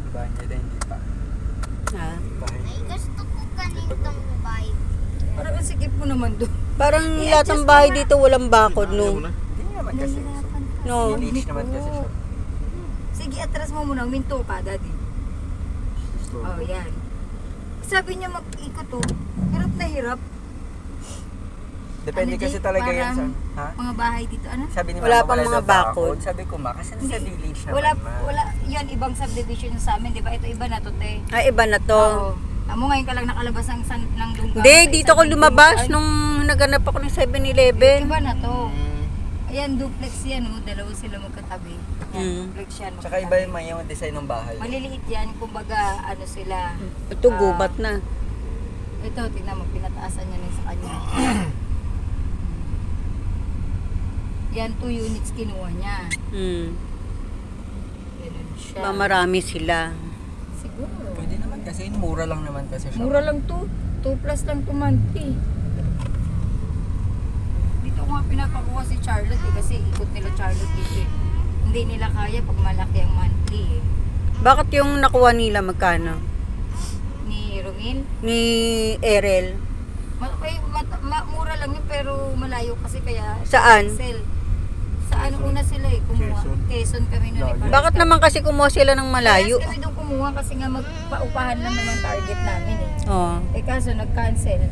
Bahay niya din, hindi pa. Ha? Bahay Ay, gusto ko ganitong bike. Parang ang sikip mo naman doon. Parang lahat ng bahay dito walang bakod, no? Hindi naman kasi. No. Village naman kasi siya. Sige, atras mo muna. Minto ka, daddy. Oh, yan. Sabi niya mag-ikot to. Hirap na hirap. Depende Ano, kasi Jake? talaga yan sa... Parang Ha? Mga bahay dito, ano? Sabi ni Wala Mama, pang wala mga daw bakod. Sabi ko, ma, kasi nasa village naman, Wala, ma. wala. Yan, ibang subdivision sa amin, di ba? Ito iba na to, te. Ay, iba na to. Oo. Amo ngayon ka lang nakalabas ng lungga. Hindi, dito ko lumabas nung naganap ako ng 7-Eleven. Iba na to. Ayan, duplex yan, oh. Dalawa sila magkatabi. Yan, duplex yan. Tsaka iba yung design ng bahay. Maliliit yan, kumbaga, ano sila. Ito, gubat na. Ito, tingnan mo, pinataasan niya na sa kanya. Yan, 2 units kinuha niya. Ganun siya. Marami sila. Siguro. Pwede naman kasi mura lang naman kasi siya. Mura lang to. 2 plus lang to monthly. Dito ko nga pinapakuha si Charlotte eh, kasi ikot nila Charlotte dito eh. Hindi nila kaya pag malaki ang monthly eh. Bakit yung nakuha nila magkano? Ni Romil, Ni Erel. mura lang yun pero malayo kasi kaya Saan? Sel. Saan una sila eh, kumuha. Quezon kami nun eh. Bakit naman kasi kumuha sila ng malayo? Kaya kami doon kumuha kasi nga magpaupahan lang naman target namin eh. Oo. Eh kaso nag-cancel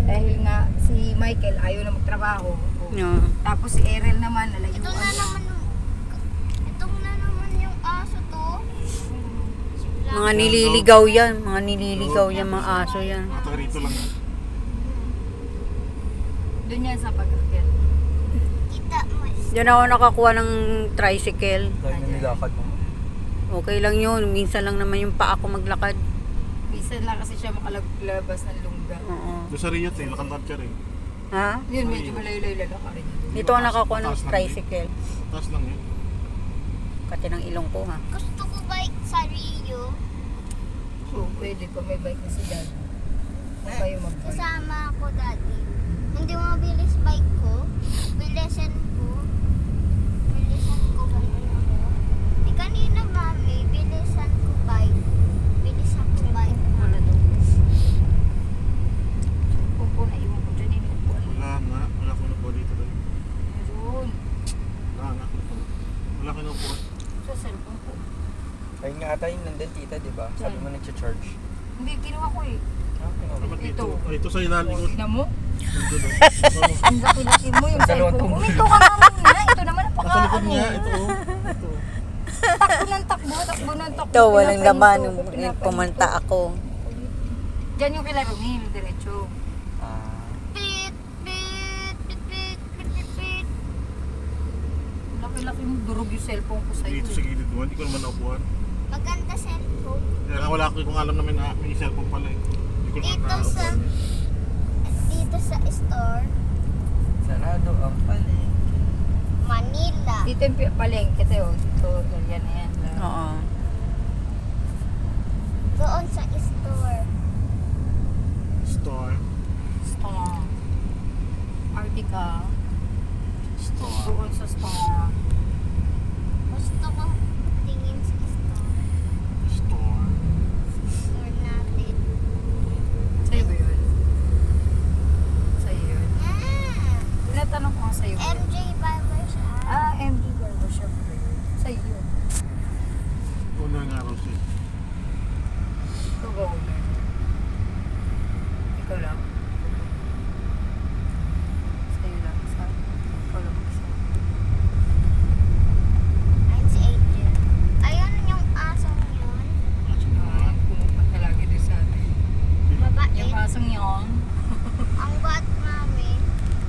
dahil nga si Michael ayaw na magtrabaho. Oo. Tapos si Erel naman Ito nalayuan na niya. naman itong na naman yung aso to. Mga nililigaw yan. Mga nililigaw yan, mga aso yan. Ito rito lang. Doon yan sa pag-akyat. Kita mo. Diyan ako nakakuha ng tricycle. Dahil na nilakad mo. Okay lang yun. Minsan lang naman yung paa ko maglakad. Bisan lang kasi siya makalabas ng lungga. Oo. Doon sa Riyot eh, lakantad ka rin. Ha? Yun, medyo malayo-layo lalaka rin yun. Dito ako nakakuha ng tricycle. Taas lang yun. Pati ng ilong ko, ha? Gusto ko bike sa Rio. So, pwede pa may bike na si Dad. Huwag kayo mag-bike. Kasama ako dati. Hindi mabilis bike ko. Bilisan ko. Bilisan ko ganun ako. Eh kanina mami, bilisan ko bike. Bilisan ko bike. Wala daw. Pupo na iwan ko dyan. Inupuan mo. Wala nga. Wala ko nakuha dito doon. Meron. Wala nga. Wala ko nakuha. Sa cellphone ko. Ayun nga ata yung nandun tita, di ba? Sabi mo nag-charge. Hindi, kinuha ko eh. Dapat dito. Ito. Ay, ito sa ilalim ko. Tignan mo. Ito doon. Ang laki-laki mo yung Dalawang cellphone. tubo. Uminto ka nga muna. Ito naman ang Nasa likod ano. niya. Ito. Ito. Takbo ng takbo. Takbo ng takbo. Ito, walang Pinapahinto laman. ko, Nung pinapahinto. Pumunta ako. Diyan yung kila Romil, diretso. Ah, Pit, pit, pit, pit, pit, pit, pit. Laki-laki mo. Durog yung cellphone ko sa'yo. Dito sa gilid doon. Hindi ko naman nakuha. Maganda cellphone. Kaya nga wala ko kung alam namin na may cellphone pala eh. Hindi ko naman Dito sa dito sa store sarado ang palengke. Manila. Dito yung palengke tayo. Dito, yan na yan. Oo. Doon sa store. Store. Store. Artica. Store. Doon sa store. Gusto ko tingin sa store. Store. Store natin. Sa'yo ba yun? Sa'yo yun? Ah! Tinatanong ko nga sa'yo. ba yun? MJ Barbershop. MD Barbershop ba yun? Sa'yo yun. Una nga raw siya. Ikaw ba owner? Ikaw lang? Sa'yo lang. Ikaw lang isa. Ayun si Angel. Ayun yung asong yun. Action naman. Pumupunta ka lagi doon sa atin. Babae. Yung asong yun, Ang bat mami.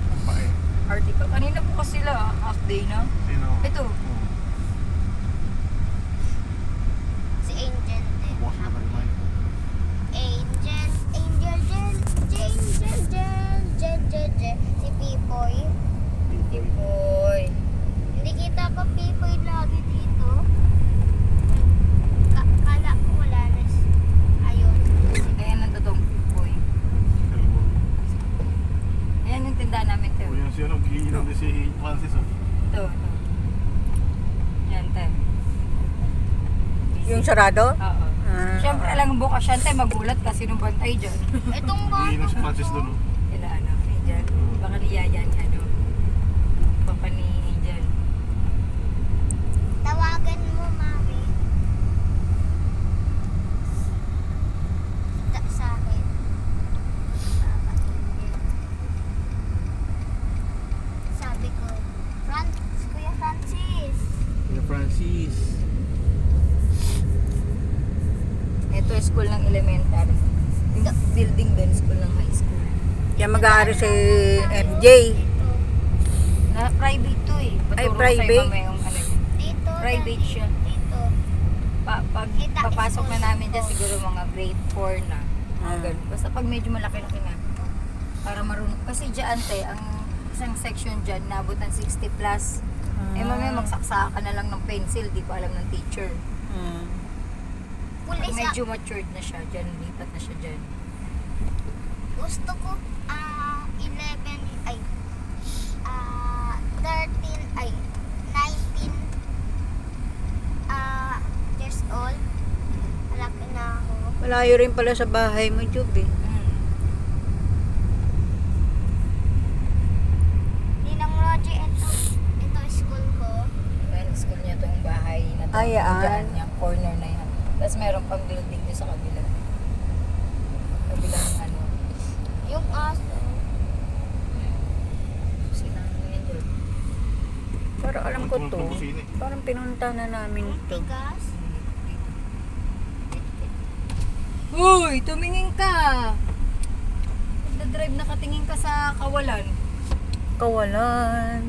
Ang pae. article. Kanina bukas sila, half day na. Sino? Ito. Oo. Si Angel din. Bukas na tayo, Mike. Angel, Angel, Angel, Angel. Yung sarado? Oo. Ah. Siyempre, alang bukas yan tayo, magulat kasi nung bantay dyan. Itong Hindi na bata. si Francis doon. Oh. Sila ano, Angel. Baka ni Yayan, ano. Papa ni Angel. Tawagan mo, mami. Sa akin. Sabi ko, Kuya Francis. Kuya Francis. Ito school ng elementary. Yung building din, school ng high school. Kaya mag-aaral si MJ. Na private to eh. Ay, Paturo ko private? sa'yo mamaya yung ano. Dito. Private siya. Dito. Pag Kita papasok na school. namin dyan, siguro mga grade 4 na. Mga Ah. ganun. Basta pag medyo malaki-laki na. Para marunong. Kasi dyan, ang isang section dyan, nabot ng 60 plus. Eh mamaya magsaksa ka na lang ng pencil, di pa alam ng teacher. Hmm. Pag Pulis medyo matured na siya dyan, lipat na siya dyan. gusto ko 11 ay 13 ay 19 years old. Malaki na ako. Malayo rin pala sa bahay mo, Jub eh. Ninang Roger, ito school ko. Ayan, school niya itong bahay na to. Ay, Dyan, yung corner na yan. Tapos meron pang building doon sa kabila. Kabilang ano. Yung aso. Sinang yan dyan. Pero alam ko to. Kusina eh. Parang pinunta na namin to. Tigas. Uy, tumingin ka! Nagda-drive nakatingin ka sa kawalan. Kawalan.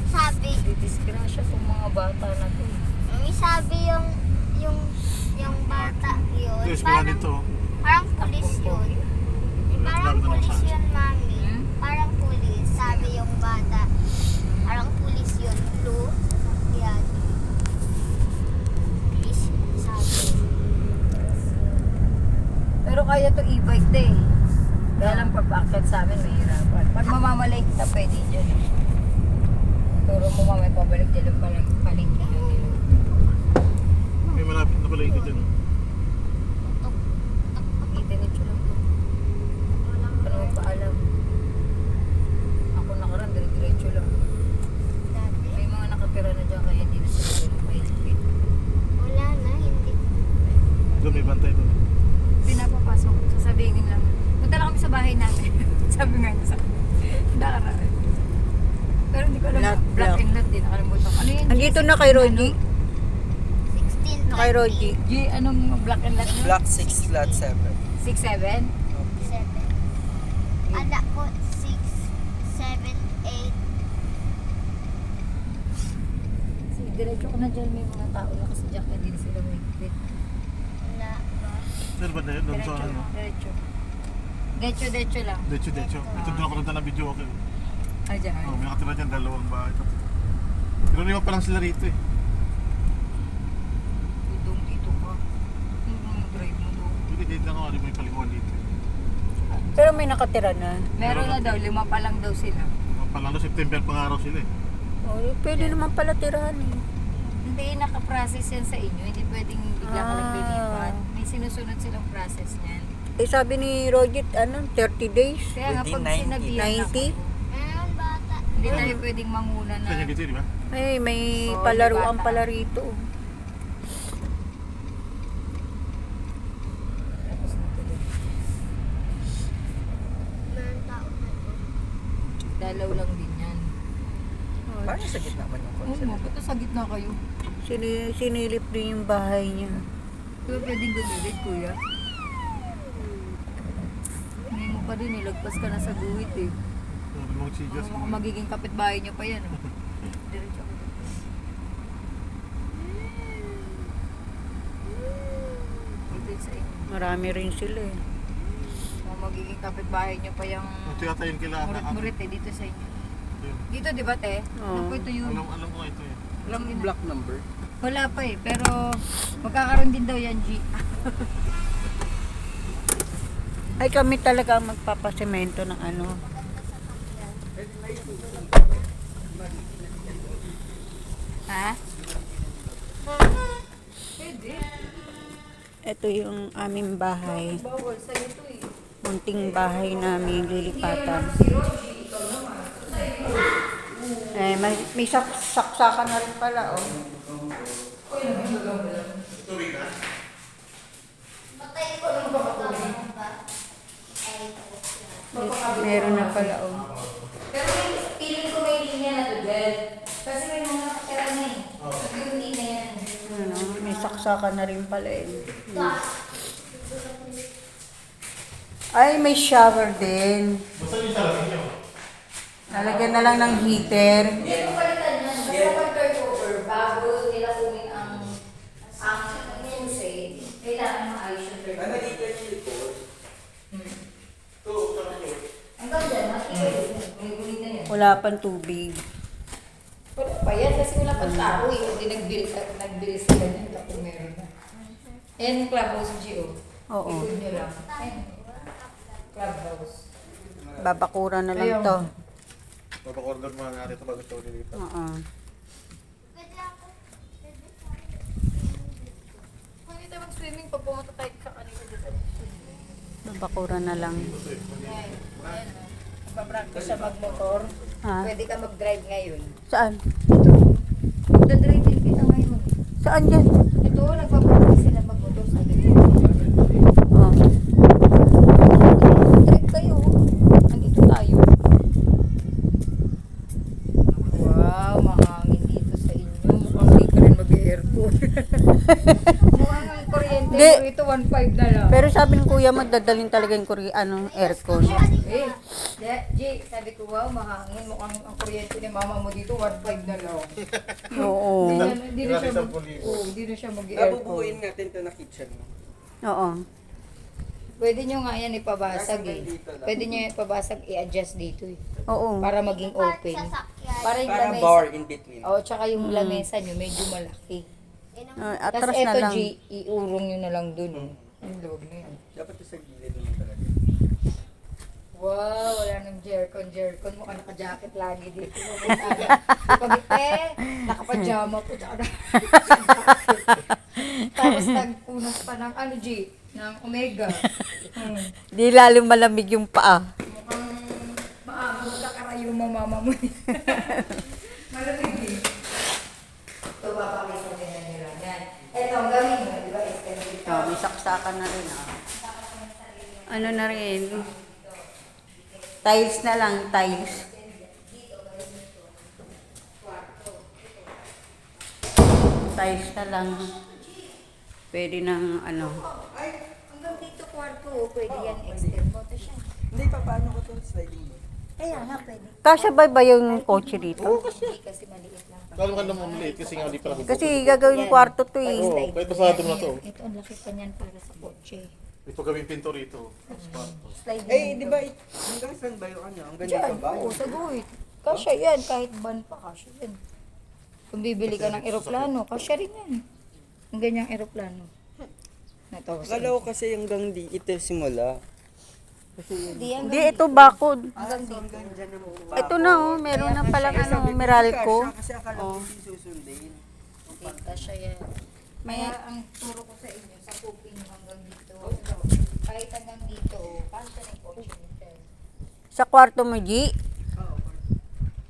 Sabi, Didisgrasya itong mga bata na to. may sabi yung bata yun. Ito, eskwela dito. Parang pulis yun. Parang pulis yun, mami. Hmm? Parang pulis. Sabi yung bata. Parang pulis yun. Blue. Yan. Pulis. Sabi. Pero kaya to e-bike din. Kaya lang pag-akyat sa amin, mahirapan. Pag mamamalay kita, pwede dyan. Turo mo mamay pabalik dyan yung palengke. May malapit na pala ikot dyan. Oh. Itiritso lang to. Ano mo paalam? Ako nakaraan, diretso lang. Dati. May mga nakatira na dyan, kaya hindi na sila ganun mahigpit. Wala na. Hindi. Doon may bantay doon. Pinapapasok, sasabihin lang, punta lang kami sa bahay namin. Sabi nga niya sa akin. Nakaraan. Pero hindi ko alam, Black, black black. and lot din, nakalimutan ko. Ano yun? Andito na kay Roji. 16, Na kay Roji. G, anong black and lot nyo? Block 6, lot 7. 6'7"? 7. Anak ko, 6, 7, 8. Sige, diretso ko na dyan, may mga tao na kasi dyan, hindi na sila mahigpit. Wala ba? Saan ba na yun? Doon sa Diretso, ano? diretso. Diretso lang. Decho. Ito doon ako nagdala ng video okay. Ah, dyan. Oh, may nakatira dyan, dalawang bahay. Pero lima pa lang sila rito eh. Tudong dito ka. Yung drive mo doon. Hindi, dito lang ako, ano mo yung paliguan dito. Pero may nakatira na. Meron na daw, 5 pa lang daw sila. Palalo September pang araw sila eh. Oh, pwede naman pala tirahan eh. Hindi nakaprocess yan sa inyo, hindi pwedeng bigla ka lang lilipat. May sinusunod silang process niyan. Eh sabi ni Roji, 30 days. Kaya nga pag 90. sinabihan 90? ako, Bata. hindi tayo pwedeng manguna na. Saan yung dito, di ba? May Oo, palaruan may bata. pala rito. Tapos natuloy. Meron tao na to. Dalaw lang din yan. Parang sa gitna man yung Oo, concept. ba't sa gitna kayo? Sinilip din yung bahay niya. Di ba pwedeng gumilid, kuya? Hindi mo pa din, ilagpas ka na sa guhit eh. Huwag mong sigas. Baka magiging kapitbahay niyo pa yan. Oh. Diretso ko. Dito sa inyo. Marami rin sila eh. Baka magiging kapitbahay niyo pa yung Ito yata yung kailangan. murit-murit eh, dito sa inyo. Yun. Dito, di ba, te? Oo. Ano po ito yun? Alam ko nga ito eh. Alam mo block number? Wala pa eh, pero magkakaroon din daw yan, G. Ay kami talaga ang magpapasemento ng ano. Ha? Pwede. Ito yung aming bahay. Bawal sa ito eh. Munting bahay namin lilipatan. Si Rogie, ikaw naman. Eh, may saksakan na rin pala, oh. Meron na pala, oh. Pero feeling ko may linya na to, Bel. Kasi may mga nakatira na eh. Yung linya yan. Ano, may saksakan na rin pala, eh. Ay, may shower din. Basta yung salamin nyo. Lalagyan na lang ng heater. Hindi ko palitan yan. Basta pag-turnover, bago nila kunin ang susi, kailangan maayos yung turnover. dito yung report? Ito, sarap nyo. Hanggang dyan, makikita yun. Gulit na yan. Wala pang tubig. Wala pa yan kasi wala pang tao eh. Hindi nag-bill sila niyan kapag meron na. Ayan yung clubhouse Gio. Oo. Ikod nyo lang. Ayan. Clubhouse. Babakura na lang to. Papakorder mo nga natin ito bago ito nilipat. Oo. Pwede ako. Pwede tayo mag-swimming pag pumunta tayo sa kanila dito. Babakura na lang. Ayan. Papractice siya mag-motor. Ha? Pwede ka mag-drive ngayon. Saan? Magdadrive din kita ngayon. Saan yan? Ito, nagpapractice sila mag-motor. Sabi ko. Oh. Drive kayo. Nandito tayo. Wow, mahangin dito sa inyo. Mukhang hindi ka rin mag-aircon. Mukhang ang kuryente Di. mo ito 1.5 na lang. Pero sabi ng kuya mo, dadalhin talaga yung aircon. Eh, Jay, sabi ko, wow, mahangin. Mukhang ang kuryente ni mama mo dito 1.5 na lang. Oo. Hindi na siya mag-aircon. Nabubuuin natin ito na kitchen mo. Oo. Pwede nyo nga yan ipabasag eh. Dito lang. Pwede nyo yan ipabasag, i-adjust dito eh. Oo. Para maging open. Para yung Parang lamesa. bar in between. Oh, tsaka yung lamesa nyo medyo malaki. Tapos Atras na eto, lang. G, iurong nyo na lang dun. Yung loob na yun. Dapat ito sa gilid naman talaga. Wow, wala nang jerkon. Mukha naka-jacket lagi dito. Pag nakapajama po. Tsaka tapos nagpunas pa ng ano, G, ng Omega. Di lalong malamig yung paa. Mukhang maagod ka karayo mo mama mo. Malamig eh. Ito, papakita din na nila. Yan. Ito, ang gawin mo, di ba? Extended Oh, may saksakan na rin. Ah. Ano na rin? Tiles na lang, tiles. Tiles na lang. Pwede ng ano. Hanggang dito kwarto, pwede yan extend mo. Ito siya. Hindi pa, paano ko ito sliding mo? Kaya nga, pwede. Kasya ba yung kotse dito? Hindi kasi maliit lang. Kala ka naman maliit kasi nga di pala bubuo. Kasi gagawin kwarto to eh. Oo, kahit pasado mo na to. Ito, ang laki pa niyan para sa kotse. Ito gawing pinto rito. Slide Eh, di ba, hanggang saan ba yung ano? Hanggang dito Diyan, ba? oo, sa guhit. Kasya yan, kahit ban pa, kasya yan. Kung bibili ka ng eroplano, kasya rin yan. Ang ganyang eroplano. Ito, Akala ko kasi hanggang di ito simula. Hindi, Hindi, ito bakod. hanggang dito. Hanggang dyan naman. Ito na oh, meron na palang ano, Meralco. Kasi akala ko hindi susundin. Hindi, kasya yan. Kaya ang turo ko sa inyo, sa cooking hanggang dito. Kahit hanggang dito, kasya na yung kotse nito. Sa kwarto mo, G.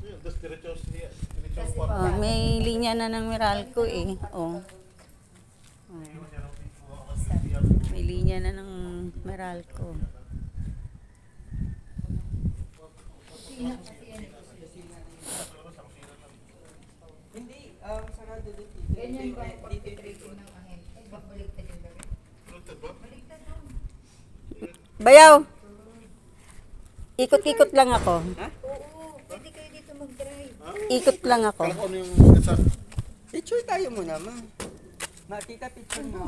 Yun, tapos diretso siya. Diretso ang kwarto. Oh, may linya na ng Meralco eh. Oh. May linya na ng Meralco. Hindi, sarado dito. Ganyan ba yung pag-tracking ng ahente? Ay, baligtad yung gawin. Baliktad ba? Bayaw! Ikot-ikot lang ako. Oo, pwede kayo dito mag-drive. Ikot lang ako. Kala ko ano yung nasa... Picture tayo muna, ma. Makita picture mo.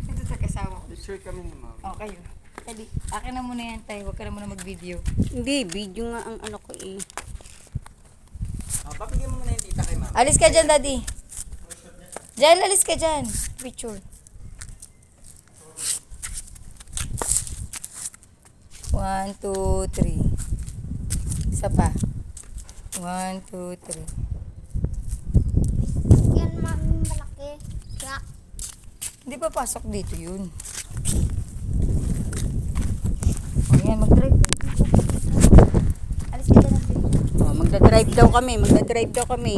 Ito sa kasawa ko. Picture kami ni mama. Okay. Pwede. Akin na muna yan tayo. Huwag ka na muna mag-video. Hindi, video nga ang ano ko eh. Papigyan mo muna yung tita kay mama. Alis ka dyan, daddy. Diyan, alis ka dyan. Picture. 1, 2, 3. Isa pa. 1, 2, 3. yung malaki. Truck. Hindi pa pasok dito yun. O yan, mag-drive. Alis ka na lang dito. Oh, magdadrive daw kami. Magdadrive daw kami.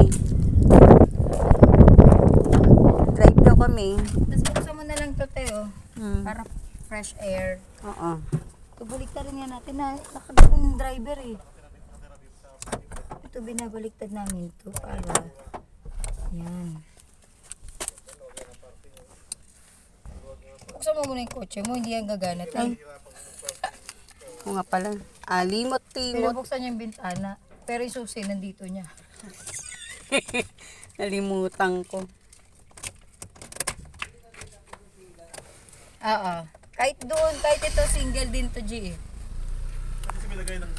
Drive daw kami. Tapos buksan mo na lang to, Teo. Hmm. Para fresh air. Oo. Ito, rin yan natin na nakagawa ng driver eh. Ito, binabaliktad namin ito para yan. Buksan mo muna yung kotse mo, hindi yan gagana. Oo nga pala. Limot-limot. Pinabuksan niya yung bintana. Pero yung susi, nandito niya. Nalimutan ko. Oo. Kahit doon, kahit ito single din to G eh. Kasi may lagay ng